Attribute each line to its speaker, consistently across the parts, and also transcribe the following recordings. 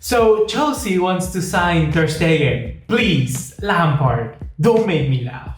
Speaker 1: So Chelsea wants to sign Ter Stegen. Please, Lampard, don't make me laugh.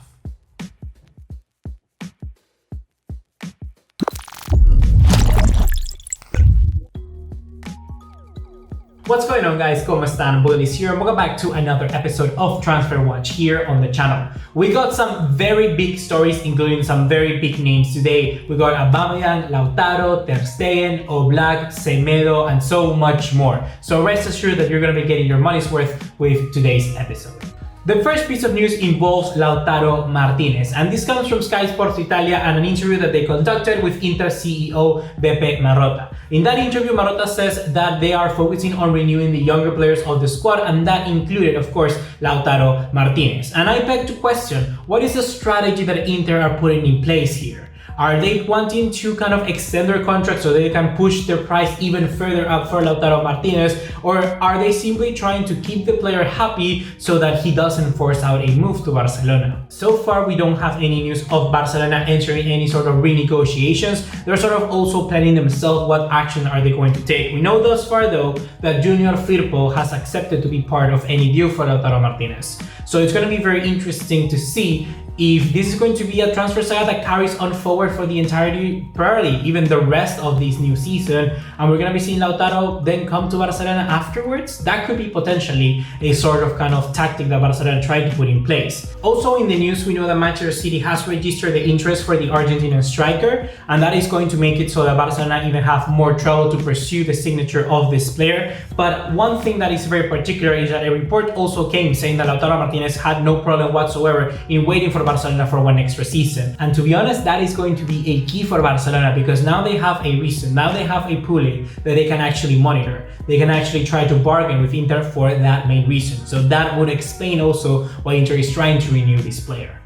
Speaker 1: What's going on, guys? ¿Cómo están? BugaLuis here, and welcome back to another episode of Transfer Watch here on the channel. We got some very big stories, including some very big names today. We got Aubameyang, Lautaro, Ter Stegen, Oblak, Semedo, and so much more. So rest assured that you're going to be getting your money's worth with today's episode. The first piece of news involves Lautaro Martinez, and this comes from Sky Sports Italia and an interview that they conducted with Inter CEO Beppe Marotta. In that interview, Marotta says that they are focusing on renewing the younger players of the squad, and that included, of course, Lautaro Martinez. And I beg to question, what is the strategy that Inter are putting in place here? Are they wanting to kind of extend their contract so they can push their price even further up for Lautaro Martinez? Or are they simply trying to keep the player happy so that he doesn't force out a move to Barcelona? So far, we don't have any news of Barcelona entering any sort of renegotiations. They're sort of also planning themselves what action are they going to take. We know thus far, though, that Junior Firpo has accepted to be part of any deal for Lautaro Martinez. So it's going to be very interesting to see if this is going to be a transfer saga that carries on forward for the entirety, probably even the rest of this new season, and we're going to be seeing Lautaro then come to Barcelona afterwards. That could be potentially a sort of kind of tactic that Barcelona tried to put in place. Also in the news, we know that Manchester City has registered the interest for the Argentinian striker, and that is going to make it so that Barcelona even have more trouble to pursue the signature of this player. But one thing that is very particular is that a report also came saying that Lautaro Martinez had no problem whatsoever in waiting for Barcelona for one extra season. And to be honest, that is going to be a key for Barcelona, because now they have a reason, now they have a pulley that they can actually monitor. They can actually try to bargain with Inter for that main reason. So that would explain also why Inter is trying to renew this player.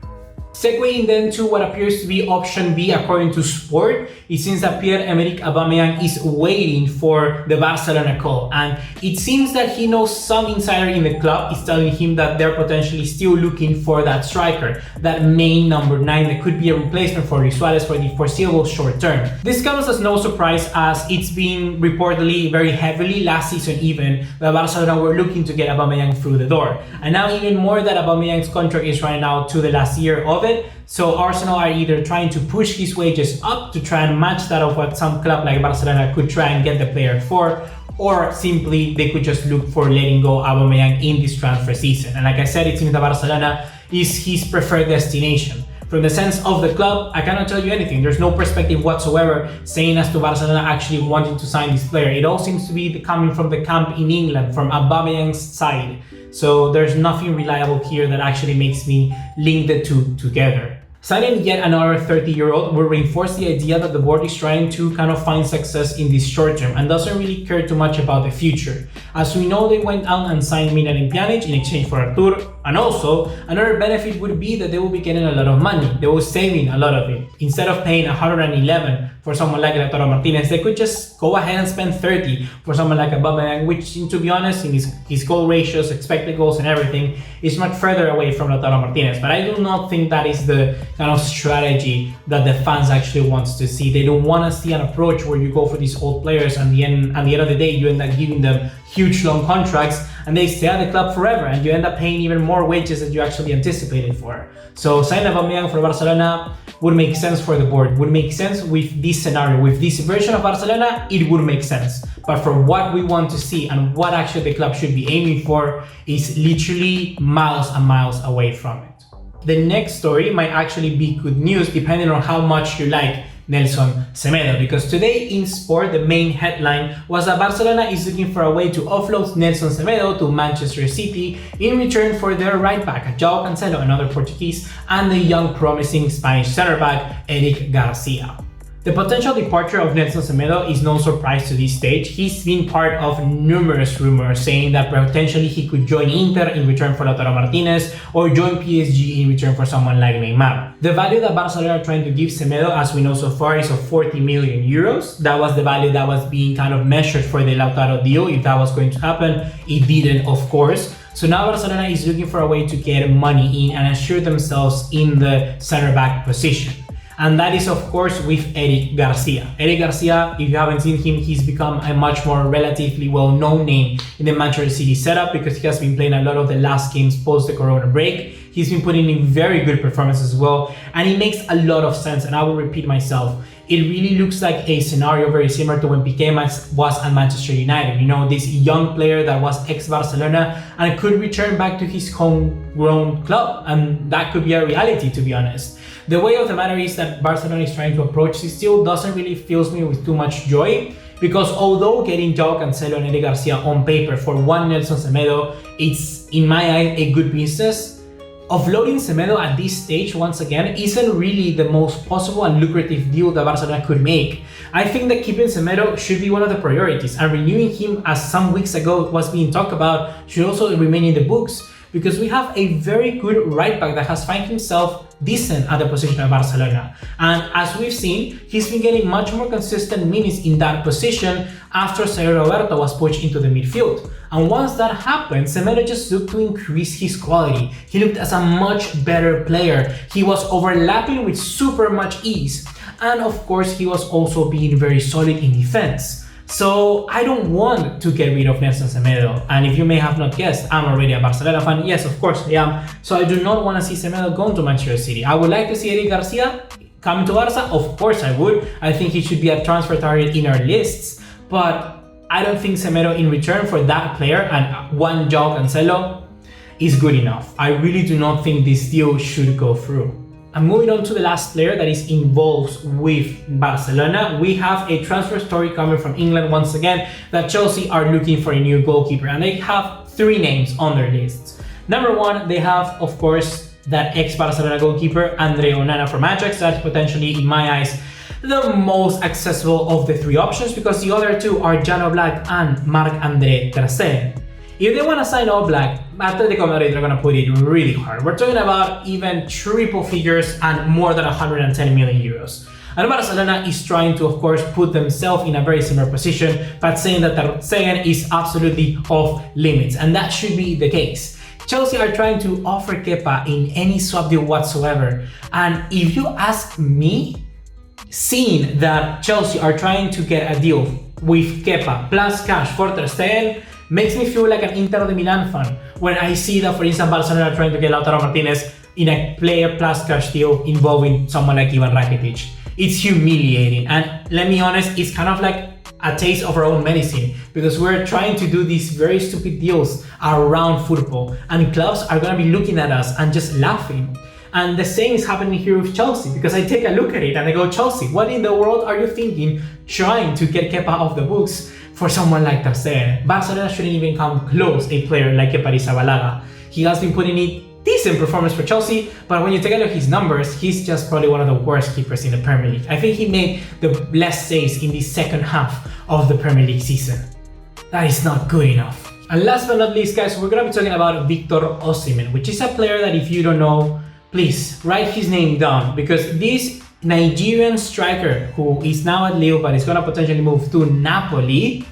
Speaker 1: Segueing then to what appears to be option B according to Sport, it seems that Pierre-Emerick Aubameyang is waiting for the Barcelona call, and it seems that he knows some insider in the club is telling him that they're potentially still looking for that striker, that main number 9 that could be a replacement for Luis Suarez for the foreseeable short term. This comes as no surprise, as it's been reportedly very heavily last season even that Barcelona were looking to get Aubameyang through the door, and now even more that Aubameyang's contract is running out to the last year of it. So Arsenal are either trying to push his wages up to try and match that of what some club like Barcelona could try and get the player for, or simply they could just look for letting go Aubameyang in this transfer season. And like I said, it seems that Barcelona is his preferred destination. From the sense of the club, I cannot tell you anything. There's no perspective whatsoever saying as to Barcelona actually wanting to sign this player. It all seems to be coming from the camp in England, from Aubameyang's side. So there's nothing reliable here that actually makes me link the two together. Signing yet another 30-year-old will reinforce the idea that the board is trying to kind of find success in this short term and doesn't really care too much about the future. As we know, they went out and signed Milan Pjanic in exchange for Artur, and also another benefit would be that they will be getting a lot of money. They will saving a lot of it. Instead of paying 111 for someone like Lautaro Martinez, they could just go ahead and spend 30 for someone like Aubameyang, which, to be honest, in his goal ratios, expected goals and everything, is much further away from Lautaro Martinez. But I do not think that is the kind of strategy that the fans actually wants to see. They don't want to see an approach where you go for these old players and at the end of the day you end up giving them huge long contracts and they stay at the club forever, and you end up paying even more wages than you actually anticipated for. So signing Aubameyang for Barcelona would make sense for the board, would make sense with this scenario, with this version of Barcelona, it would make sense. But for what we want to see and what actually the club should be aiming for is literally miles and miles away from it. The next story might actually be good news depending on how much you like Nelson Semedo, because today in Sport the main headline was that Barcelona is looking for a way to offload Nelson Semedo to Manchester City in return for their right back Joao Cancelo, another Portuguese, and the young promising Spanish center back Eric Garcia. The potential departure of Nelson Semedo is no surprise to this stage. He's been part of numerous rumors saying that potentially he could join Inter in return for Lautaro Martinez or join PSG in return for someone like Neymar. The value that Barcelona are trying to give Semedo, as we know so far, is of 40 million euros. That was the value that was being kind of measured for the Lautaro deal, if that was going to happen. It didn't, of course. So now Barcelona is looking for a way to get money in and assure themselves in the center back position. and that is of course with Eric Garcia. Eric Garcia, if you haven't seen him, he's become a much more relatively well-known name in the Manchester City setup because he has been playing a lot of the last games post the Corona break. He's been putting in very good performances as well, and it makes a lot of sense, and I will repeat myself. It really looks like a scenario very similar to when Piqué was at Manchester United. You know, this young player that was ex-Barcelona and could return back to his homegrown club, and that could be a reality, to be honest. The way of the matter is that Barcelona is trying to approach this still doesn't really fill me with too much joy, because although getting Joao Cancelo and Eric Garcia on paper for one Nelson Semedo, it's in my eye a good business. Offloading Semedo at this stage, once again, isn't really the most possible and lucrative deal that Barcelona could make. I think that keeping Semedo should be one of the priorities, and renewing him, as some weeks ago was being talked about, should also remain in the books, because we have a very good right back that has found himself decent at the position of Barcelona. And as we've seen, he's been getting much more consistent minutes in that position after Sergio Roberto was pushed into the midfield. And once that happened, Semedo just looked to increase his quality. He looked as a much better player. He was overlapping with super much ease. And of course, he was also being very solid in defense. So I don't want to get rid of Nelson Semedo. And if you may have not guessed, I'm already a Barcelona fan. Yes, of course I am. So I do not want to see Semedo going to Manchester City. I would like to see Eric Garcia coming to Barca. Of course I would. I think he should be a transfer target in our lists. But I don't think Semedo in return for that player and one Joao Cancelo is good enough. I really do not think this deal should go through. And moving on to the last player that is involved with Barcelona, we have a transfer story coming from England once again, that Chelsea are looking for a new goalkeeper, and they have 3 names on their lists. Number 1, they have, of course, that ex-Barcelona goalkeeper, Andre Onana from Ajax. That's potentially, in my eyes, the most accessible of the 3 options, because the other 2 are Jan Oblak and Marc-Andre. If they want to sign Oblak, Atletico Madrid are going to put it really hard. We're talking about even triple figures and more than 110 million euros. And Barcelona is trying to, of course, put themselves in a very similar position, but saying that Stegen is absolutely off limits, and that should be the case. Chelsea are trying to offer Kepa in any swap deal whatsoever, and if you ask me, seeing that Chelsea are trying to get a deal with Kepa plus cash for Ter Stegen makes me feel like an Inter de Milan fan when I see that, for instance, Barcelona are trying to get Lautaro Martinez in a player plus cash deal involving someone like Ivan Rakitic. It's humiliating, and let me be honest, it's kind of like a taste of our own medicine, because we're trying to do these very stupid deals around football, and clubs are going to be looking at us and just laughing. And the same is happening here with Chelsea, because I take a look at it and I go, Chelsea, what in the world are you thinking trying to get Kepa off the books for someone like Ter Stegen? Barcelona shouldn't even come close a player like Kepa Arrizabalaga. He has been putting in decent performance for Chelsea, but when you take a look at his numbers, he's just probably one of the worst keepers in the Premier League. I think he made the less saves in the second half of the Premier League season. That is not good enough. And last but not least, guys, we're going to be talking about Victor Osimhen, which is a player that, if you don't know, please write his name down, because this Nigerian striker, who is now at Lille but is going to potentially move to Napoli,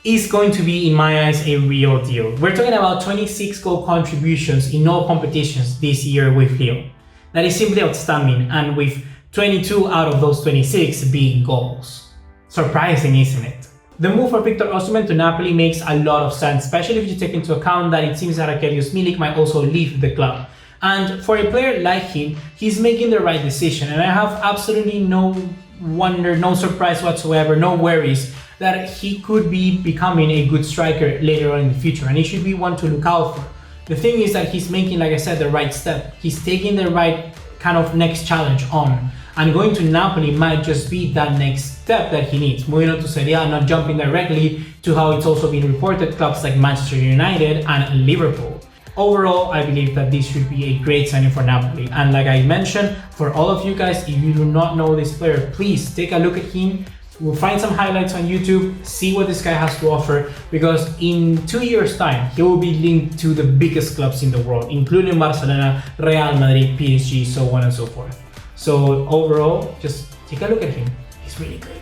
Speaker 1: is going to be, in my eyes, a real deal. We're talking about 26 goal contributions in all competitions this year with Lille. That is simply outstanding, and with 22 out of those 26 being goals. Surprising, isn't it? The move for Victor Osimhen to Napoli makes a lot of sense, especially if you take into account that it seems that Arkadiusz Milik might also leave the club. And for a player like him, he's making the right decision, and I have absolutely no wonder, no surprise whatsoever, no worries that he could be becoming a good striker later on in the future, and he should be one to look out for. The thing is that he's making, like I said, the right step. He's taking the right kind of next challenge on, and going to Napoli might just be that next step that he needs. Moving on to Serie A, not jumping directly to how it's also been reported, clubs like Manchester United and Liverpool. Overall, I believe that this should be a great signing for Napoli. And like I mentioned, for all of you guys, if you do not know this player, please take a look at him. We'll find some highlights on YouTube, see what this guy has to offer, because in 2 years' time, he will be linked to the biggest clubs in the world, including Barcelona, Real Madrid, PSG, so on and so forth. So overall, just take a look at him. He's really great.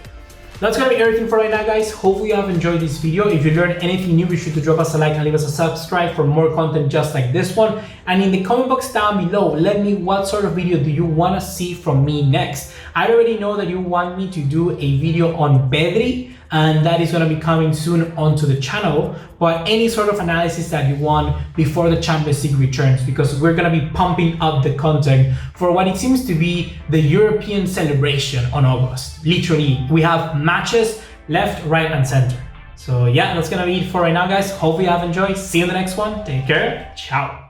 Speaker 1: That's gonna be everything for right now, guys. Hopefully you have enjoyed this video. If you learned anything new, be sure to drop us a like and leave us a subscribe for more content just like this one. And in the comment box down below, let me what sort of video do you want to see from me next. I already know that you want me to do a video on Pedri, and that is going to be coming soon onto the channel, but any sort of analysis that you want before the Champions League returns, because we're going to be pumping up the content for what it seems to be the European celebration on August. Literally, we have matches left, right, and center. So yeah, that's going to be it for right now, guys. Hope you have enjoyed. See you in the next one. Take care. Ciao.